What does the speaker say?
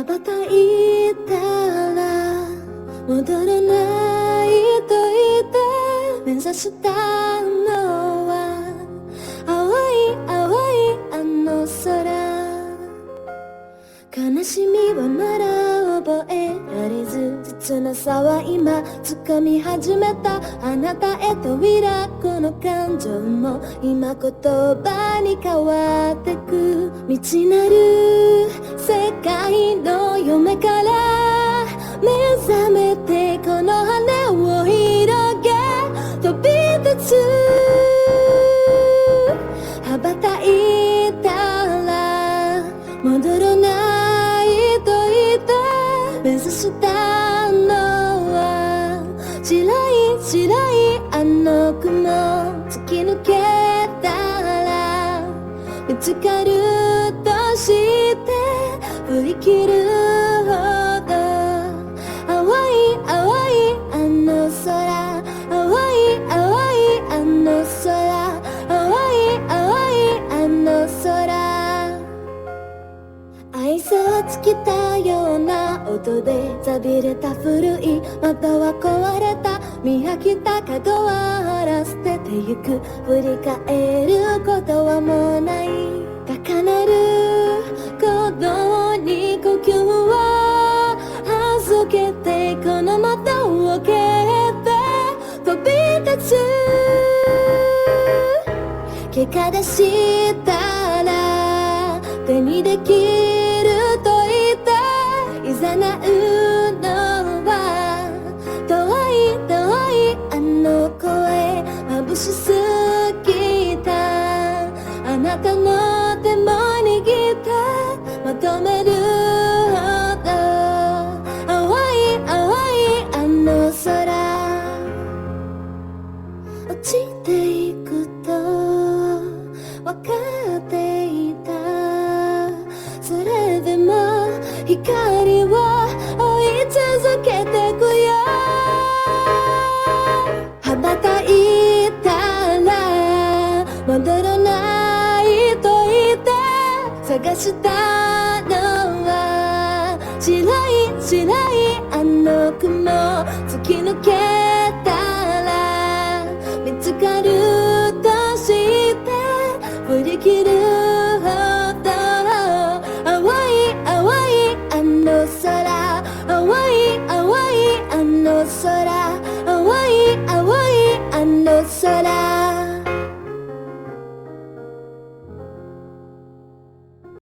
羽ばたいたら戻らないと言って目指したのは青い青いあの空。悲しみはまだ覚えられず、切なさは今掴み始めた。あなたへと抱この感情も今言葉に変わってく。未知なる世界の夢から目覚めて、この羽を広げ飛び立つ。羽ばたいたら戻らないと言って目指したのは白い白いあの雲。突き抜けたらぶつかるとして振り切るほど青い青いあの空。青い青いあの空。青い青いあの空。愛想を尽きたような音で錆びれた古い窓は壊れた。見飽きた角は晴ら捨ててゆく。振り返ることはもうない。高鳴る鼓動に呼吸を預けて、この窓を蹴って飛び立つ。怪我でしたら手にできると言っていざなうのは遠い遠いあの声。眩しすぎたあなたの手も握ってまとめるほど青い青いあの空。落ちていくと分かっていた。それでも光を追い続けてくよ。羽ばたいたら戻らないと言って探したのは白い白い